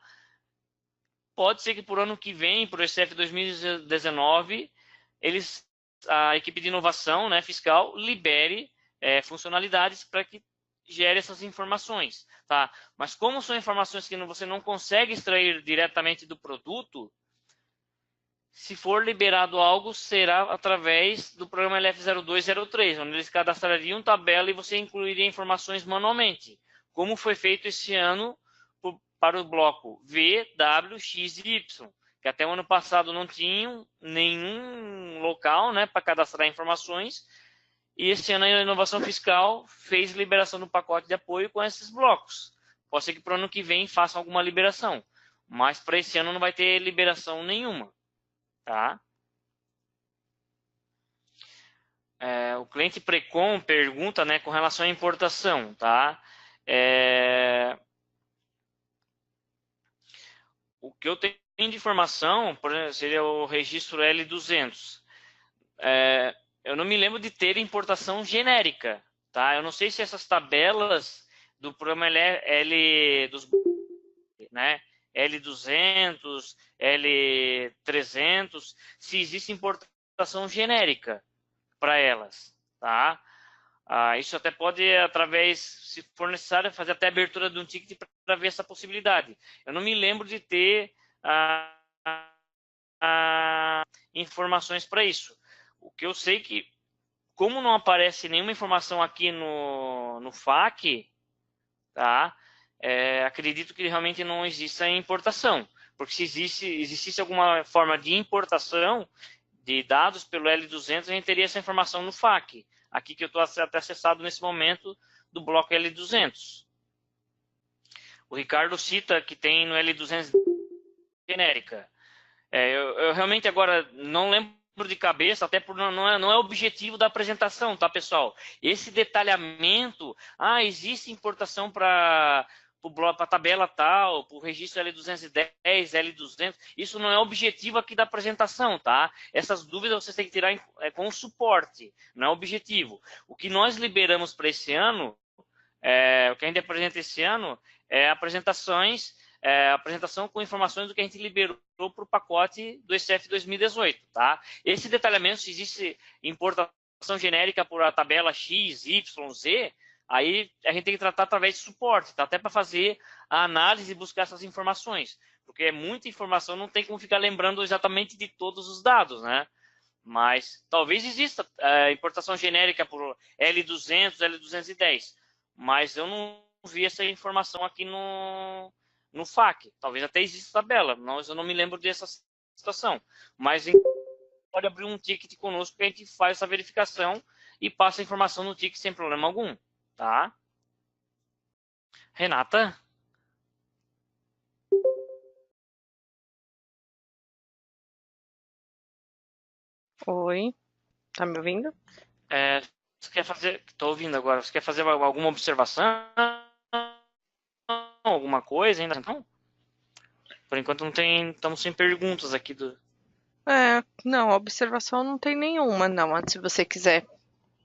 [SPEAKER 2] Pode ser que por ano que vem, por ECF 2019, a equipe de inovação, né, fiscal, libere funcionalidades para que gere essas informações, tá? Mas como são informações que você não consegue extrair diretamente do produto, se for liberado algo, será através do programa LF0203, onde eles cadastrariam tabela e você incluiria informações manualmente, como foi feito esse ano para o bloco V, W, X e Y, que até o ano passado não tinham nenhum local, né, para cadastrar informações, e esse ano a inovação fiscal fez liberação do pacote de apoio com esses blocos. Pode ser que para o ano que vem façam alguma liberação, mas para esse ano não vai ter liberação nenhuma. Tá? O cliente Precon pergunta, né, com relação à importação. Tá? O que eu tenho de informação, por exemplo, seria o registro L200. Eu não me lembro de ter importação genérica. Tá? Eu não sei se essas tabelas do programa né, L200, L300, se existe importação genérica para elas, tá? Isso até pode, através, se for necessário, fazer até a abertura de um ticket para ver essa possibilidade. Eu não me lembro de ter informações para isso. O que eu sei é que, como não aparece nenhuma informação aqui no FAQ, tá? Acredito que realmente não exista importação, porque se existisse alguma forma de importação de dados pelo L200, a gente teria essa informação no FAQ, aqui que eu estou até acessado nesse momento do bloco L200. O Ricardo cita que tem no L200 genérica. Eu realmente agora não lembro de cabeça, até porque não é objetivo da apresentação, tá, pessoal? Esse detalhamento, existe importação para a tabela tal, para o registro L210, L200, isso não é objetivo aqui da apresentação, tá? Essas dúvidas vocês têm que tirar com o suporte, não é objetivo. O que nós liberamos para esse ano, o que a gente apresenta esse ano, é apresentação com informações do que a gente liberou para o pacote do ECF 2018, tá? Esse detalhamento, se existe importação genérica por a tabela X, Y, Z, aí a gente tem que tratar através de suporte, tá? Até para fazer a análise e buscar essas informações, porque é muita informação, não tem como ficar lembrando exatamente de todos os dados, né? Mas talvez exista importação genérica por L200, L210, mas eu não vi essa informação aqui no FAQ. Talvez até exista tabela, mas eu não me lembro dessa situação. Mas pode abrir um ticket conosco que a gente faz essa verificação e passa a informação no ticket sem problema algum. Tá? Renata?
[SPEAKER 1] Oi, tá me ouvindo?
[SPEAKER 2] Você quer fazer... Estou ouvindo agora. Você quer fazer alguma observação? Alguma coisa ainda? Não? Por enquanto não tem... Estamos sem perguntas aqui do...
[SPEAKER 1] Não, observação não tem nenhuma, não. Mas se você quiser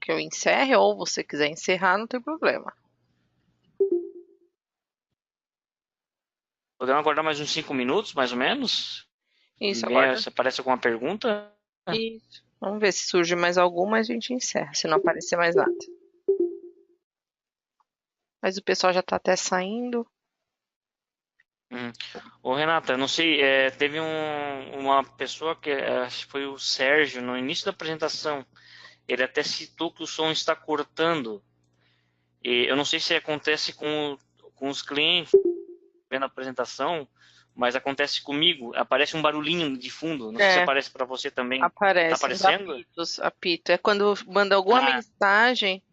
[SPEAKER 1] que eu encerre ou você quiser encerrar, não tem problema.
[SPEAKER 2] Podemos aguardar mais uns 5 minutos, mais ou menos?
[SPEAKER 1] Isso, agora.
[SPEAKER 2] Se aparece alguma pergunta?
[SPEAKER 1] Isso. Vamos ver se surge mais alguma, a gente encerra, se não aparecer mais nada. Mas o pessoal já tá até saindo.
[SPEAKER 2] Ô, Renata, não sei, teve uma pessoa que acho que foi o Sérgio, no início da apresentação, ele até citou que o som está cortando. E eu não sei se acontece com os clientes vendo a apresentação, mas acontece comigo, aparece um barulhinho de fundo, não sei se aparece para você também.
[SPEAKER 1] Aparece,
[SPEAKER 2] tá aparecendo?
[SPEAKER 1] apito. É quando manda alguma mensagem,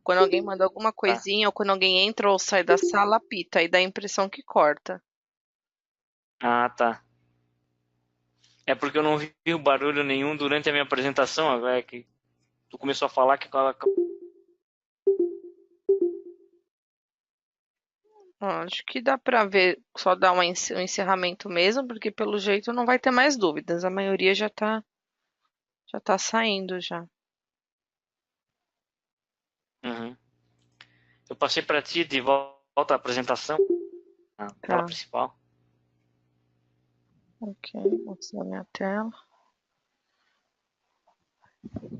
[SPEAKER 1] quando alguém manda alguma coisinha, ou quando alguém entra ou sai da sala, apita, e dá a impressão que corta.
[SPEAKER 2] Ah, tá. É porque eu não vi o barulho nenhum durante a minha apresentação, agora é que tu começou a falar que aquela.
[SPEAKER 1] Acho que dá para ver, só dar um encerramento mesmo, porque pelo jeito não vai ter mais dúvidas. A maioria já tá saindo já.
[SPEAKER 2] Uhum. Eu passei para ti de volta à apresentação, na tela
[SPEAKER 1] Tá,
[SPEAKER 2] principal.
[SPEAKER 1] ok, vou mostrar minha tela.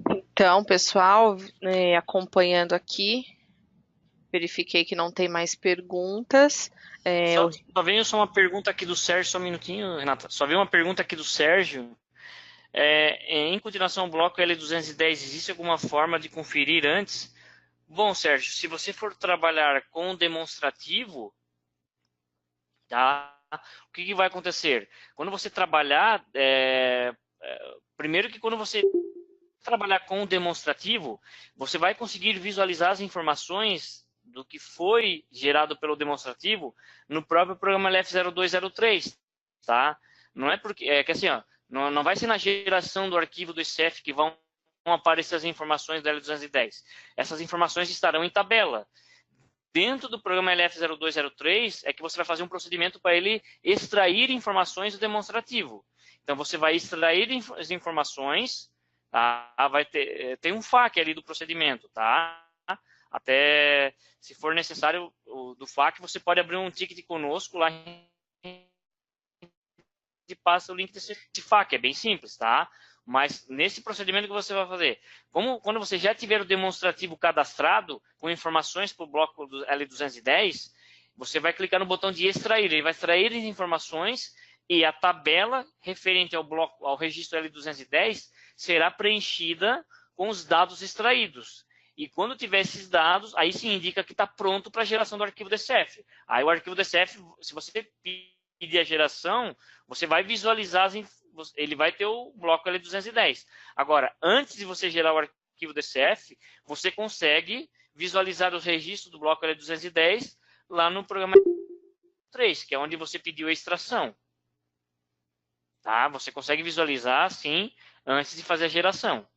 [SPEAKER 1] Então, pessoal, acompanhando aqui, verifiquei que não tem mais perguntas.
[SPEAKER 2] Só veio só uma pergunta aqui do Sérgio, só um minutinho, Renata. Só veio uma pergunta aqui do Sérgio. Em continuação ao bloco L210, existe alguma forma de conferir antes? Bom, Sérgio, se você for trabalhar com demonstrativo, tá? O que vai acontecer? Quando você trabalhar, primeiro que quando você trabalhar com o demonstrativo, você vai conseguir visualizar as informações do que foi gerado pelo demonstrativo no próprio programa LF0203, tá? Não é porque é que assim, ó, não vai ser na geração do arquivo do ICF que vão aparecer as informações do L210. Essas informações estarão em tabela. Dentro do programa LF0203 é que você vai fazer um procedimento para ele extrair informações do demonstrativo. Então você vai extrair as informações, tá? Vai ter tem um FAQ ali do procedimento, tá? Até se for necessário do FAQ, você pode abrir um ticket conosco lá e passa o link desse FAQ, é bem simples, tá? Mas nesse procedimento que você vai fazer, quando você já tiver o demonstrativo cadastrado com informações para o bloco do L210, você vai clicar no botão de extrair, ele vai extrair as informações e a tabela referente ao bloco, ao registro L210 será preenchida com os dados extraídos. E quando tiver esses dados, aí sim indica que está pronto para a geração do arquivo DCF. Aí o arquivo DCF, se você pedir a geração, você vai visualizar, ele vai ter o bloco L210. Agora, antes de você gerar o arquivo DCF, você consegue visualizar os registros do bloco L210 lá no programa 3, que é onde você pediu a extração. Tá? Você consegue visualizar, sim, antes de fazer a geração.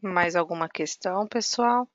[SPEAKER 1] Mais alguma questão, pessoal?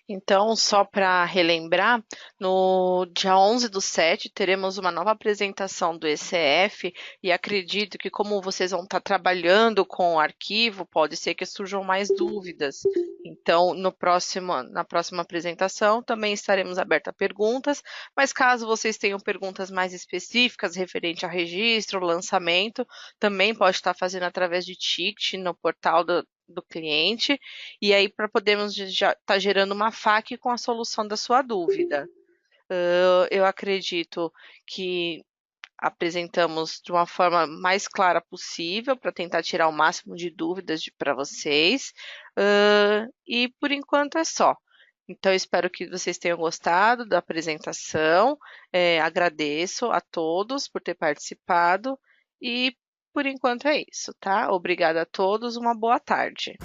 [SPEAKER 1] Então, só para relembrar, no dia 11/7 teremos uma nova apresentação do ECF e acredito que como vocês vão estar trabalhando com o arquivo, pode ser que surjam mais dúvidas. Então, na próxima apresentação também estaremos abertos a perguntas, mas caso vocês tenham perguntas mais específicas referente a registro, lançamento, também pode estar fazendo através de ticket no portal do cliente, e aí para podermos já estar gerando uma FAQ com a solução da sua dúvida. Eu acredito que apresentamos de uma forma mais clara possível para tentar tirar o máximo de dúvidas para vocês. E por enquanto é só. Então, espero que vocês tenham gostado da apresentação. Agradeço a todos por ter participado e por enquanto é isso, tá? Obrigada a todos, uma boa tarde.